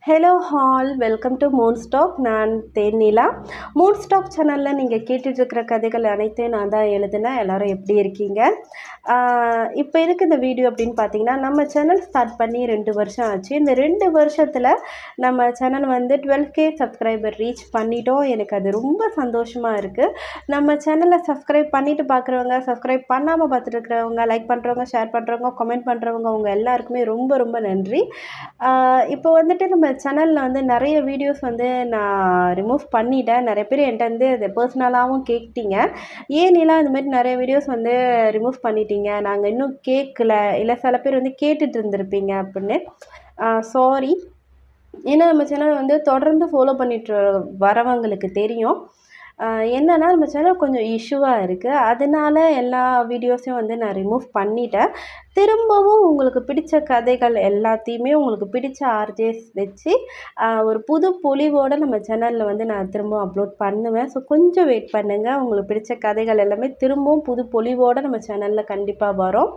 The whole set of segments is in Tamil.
Hello all welcome to moon stock. நான் தேனிலா. மூன் ஸ்டாக் சேனலில் நீங்கள் கேட்டுட்ருக்கிற கதைகள் அனைத்தையும் நான் தான் எழுதினேன். எல்லோரும் எப்படி இருக்கீங்க? இப்போ எதுக்கு இந்த வீடியோ அப்படின்னு பார்த்தீங்கன்னா, நம்ம சேனல் ஸ்டார்ட் பண்ணி 2 வருஷம் ஆச்சு. இந்த 2 வருஷத்தில் நம்ம சேனல் வந்து 12K சப்ஸ்கிரைபர் ரீச் பண்ணிட்டோம். எனக்கு அது ரொம்ப சந்தோஷமாக இருக்குது. நம்ம சேனலை சப்ஸ்கிரைப் பண்ணிவிட்டு பார்க்குறவங்க, சப்ஸ்கிரைப் பண்ணாமல் பார்த்துட்டு இருக்கிறவங்க, லைக் பண்ணுறவங்க, ஷேர் பண்ணுறவங்க, கமெண்ட் பண்ணுறவங்க, அவங்க எல்லாருக்குமே ரொம்ப ரொம்ப நன்றி. இப்போ வந்துட்டு நம்ம சேனலில் வந்து நிறைய வீடியோஸ் வந்து நான் ரிமூவ் பண்ணிட்டேன். நிறைய பேர் என்கிட்ட வந்து அது பர்சனலாகவும் கேட்டீங்க. ஏன் நீலாம் இந்த மாதிரி நிறைய வீடியோஸ் வந்து ரிமூவ் பண்ணிட்டீங்க, நாங்கள் இன்னும் கேட்கல, இல்லை சில பேர் வந்து கேட்டுட்டு இருந்திருப்பீங்க அப்படின்னு. சாரி. ஏன்னா நம்ம சேனல் வந்து தொடர்ந்து ஃபாலோ பண்ணிட்டு வரவங்களுக்கு தெரியும். என்னென்னா நம்ம சேனல் கொஞ்சம் இஷ்யூவாக இருக்குது. அதனால எல்லா வீடியோஸையும் வந்து நான் ரிமூவ் பண்ணிட்டேன். திரும்பவும் உங்களுக்கு பிடிச்ச கதைகள் எல்லாத்தையுமே உங்களுக்கு பிடிச்ச ஆர்ஜேஸ் வச்சு ஒரு புது பொலிவோடு நம்ம சேனலில் வந்து நான் திரும்பவும் அப்லோட் பண்ணுவேன். ஸோ கொஞ்சம் வெயிட் பண்ணுங்கள். உங்களுக்கு பிடிச்ச கதைகள் எல்லாமே திரும்பவும் புது பொலிவோடு நம்ம சேனலில் கண்டிப்பாக வரும்.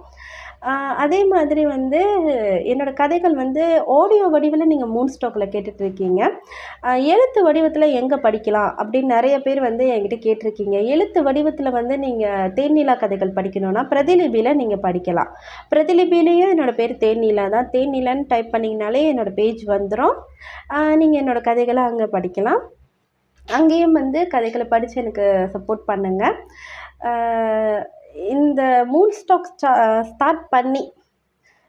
அதே மாதிரி வந்து என்னோடய கதைகள் வந்து ஆடியோ வடிவில் நீங்கள் மூன் ஸ்டாக்கில் கேட்டுட்ருக்கீங்க. எழுத்து வடிவத்தில் எங்கே படிக்கலாம் அப்படின்னு நிறைய பேர் வந்து என்கிட்ட கேட்டிருக்கீங்க. எழுத்து வடிவத்தில் வந்து நீங்கள் தேனிலா கதைகள் படிக்கணுன்னா பிரதிலிபியில் நீங்கள் படிக்கலாம். பிரதிலிபிலேயும் என்னோடய பேர் தேனிலா தான். தேனிலான்னு டைப் பண்ணிங்கனாலே என்னோடய பேஜ் வந்துடும். நீங்கள் என்னோடய கதைகளை அங்கே படிக்கலாம். அங்கேயும் வந்து கதைகளை படித்து எனக்கு சப்போர்ட் பண்ணுங்கள். இந்த மூன் ஸ்டாக் ஸ்டார்ட் பண்ணி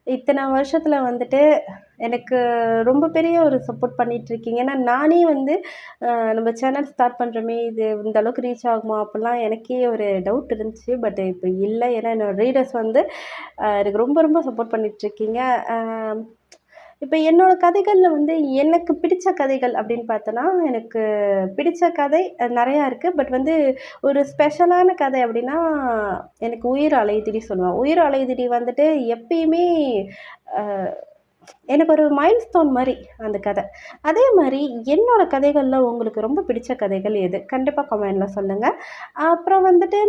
இத்தனை வருஷத்தில் வந்துட்டு எனக்கு ரொம்ப பெரிய ஒரு சப்போர்ட் பண்ணிகிட்ருக்கீங்க. ஏன்னா நானே வந்து நம்ம சேனல் ஸ்டார்ட் பண்ணுறோமே, இது இந்த அளவுக்கு ரீச் ஆகுமா அப்படிலாம் எனக்கே ஒரு டவுட் இருந்துச்சு. பட் இப்போ இல்லை. ஏன்னா என்னோடய ரீடர்ஸ் வந்து எனக்கு ரொம்ப ரொம்ப சப்போர்ட் பண்ணிகிட்ருக்கீங்க. இப்போ என்னோடய கதைகளில் வந்து எனக்கு பிடிச்ச கதைகள் அப்படின்னு பார்த்தோன்னா, எனக்கு பிடிச்ச கதை நிறையா இருக்குது. பட் வந்து ஒரு ஸ்பெஷலான கதை அப்படின்னா, எனக்கு உயிர் அலையுதிடி சொல்லுவேன். உயிர் அலையுதிடி வந்துட்டு எப்பயுமே எனக்கு ஒரு மைல் ஸ்டோன் மாதிரி அந்த கதை. அதே மாதிரி என்னோடய கதைகளில் உங்களுக்கு ரொம்ப பிடிச்ச கதைகள் எது? கண்டிப்பாக கமெண்டில் சொல்லுங்கள். அப்புறம் வந்துட்டு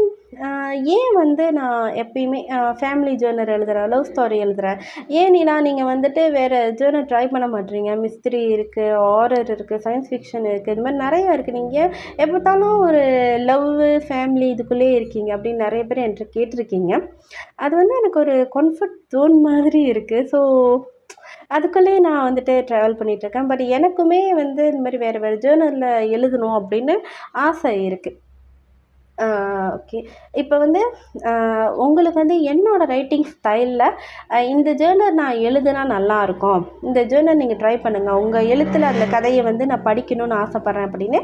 ஏன் வந்து நான் எப்பயுமே ஃபேமிலி ஜேர்னர் எழுதுகிறேன், லவ் ஸ்டோரி எழுதுகிறேன். ஏன் நீங்கள் வந்துட்டு வேறு ஜேர்னர் ட்ரை பண்ண மாட்டேறீங்க? மிஸ்ட்ரி இருக்குது, ஹாரர் இருக்குது, சயின்ஸ் ஃபிக்ஷன் இருக்குது, இது மாதிரி நிறையா இருக்குது. நீங்கள் எப்போ பார்த்தாலும் ஒரு லவ்வு, ஃபேமிலி இதுக்குள்ளேயே இருக்கீங்க அப்படின்னு நிறைய பேர் என்கிட்ட கேட்டிருக்கீங்க. அது வந்து எனக்கு ஒரு கம்ஃபர்ட் ஜோன் மாதிரி இருக்குது. ஸோ அதுக்குள்ளேயே நான் வந்துட்டு ட்ராவல் பண்ணிகிட்ருக்கேன். பட் எனக்குமே வந்து இந்த மாதிரி வேறு வேறு ஜேர்னலில் எழுதணும் அப்படின்னு ஆசை இருக்குது. ஓகே. இப்போ வந்து உங்களுக்கு வந்து என்னோடய ரைட்டிங் ஸ்டைலில் இந்த ஜேர்னல் நான் எழுதுனா நல்லாயிருக்கும், இந்த ஜேர்னல் நீங்கள் ட்ரை பண்ணுங்கள், உங்கள் எழுத்தில் அந்த கதையை வந்து நான் படிக்கணும்னு ஆசைப்பட்றேன் அப்படின்னு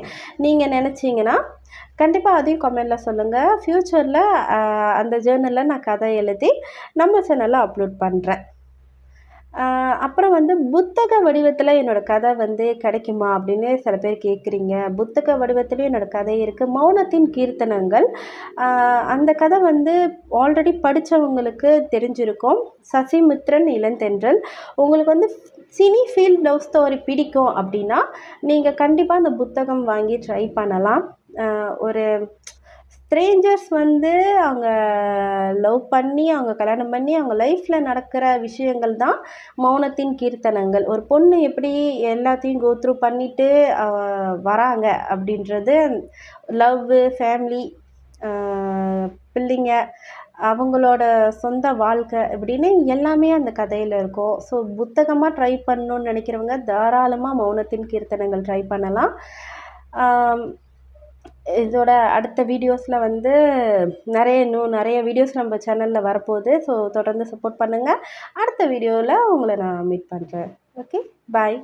நீங்கள் நினச்சிங்கன்னா கண்டிப்பாக அதையும் கமெண்டில் சொல்லுங்கள். ஃப்யூச்சரில் அந்த ஜேர்னலில் நான் கதை எழுதி நம்ம சேனலில் அப்லோட் பண்ணுறேன். அப்புறம் வந்து புத்தக வடிவத்தில் என்னோடய கதை வந்து கிடைக்குமா அப்படின்னு சில பேர் கேட்குறீங்க. புத்தக வடிவத்துலேயும் என்னோடய கதை இருக்குது. மௌனத்தின் கீர்த்தனங்கள். அந்த கதை வந்து ஆல்ரெடி படித்தவங்களுக்கு தெரிஞ்சிருக்கும். சசிமித்ரன் இளந்தென்றல். உங்களுக்கு வந்து சினி ஃபீல்ட் லவ் ஸ்டோரி பிடிக்கும் அப்படின்னா நீங்கள் கண்டிப்பாக அந்த புத்தகம் வாங்கி ட்ரை பண்ணலாம். ஒரு ஸ்ட்ரேஞ்சர்ஸ் வந்து அவங்க லவ் பண்ணி, அவங்க கல்யாணம் பண்ணி, அவங்க லைஃப்பில் நடக்கிற விஷயங்கள் தான் மௌனத்தின் கீர்த்தனங்கள். ஒரு பொண்ணு எப்படி எல்லாத்தையும் கோ த்ரூ பண்ணிவிட்டு வராங்க அப்படின்றது, லவ்வு, ஃபேமிலி, பிள்ளைங்க, அவங்களோட சொந்த வாழ்க்கை இப்படின்னு எல்லாமே அந்த கதையில் இருக்கும். ஸோ புத்தகமாக ட்ரை பண்ணணுன்னு நினைக்கிறவங்க தாராளமாக மௌனத்தின் கீர்த்தனங்கள் ட்ரை பண்ணலாம். இதோட அடுத்த வீடியோஸில் வந்து இன்னும் நிறைய வீடியோஸ் நம்ம சேனலில் வரப்போகுது. ஸோ தொடர்ந்து சப்போர்ட் பண்ணுங்கள். அடுத்த வீடியோவில் உங்களை நான் மீட் பண்ணுறேன். ஓகே, பாய்.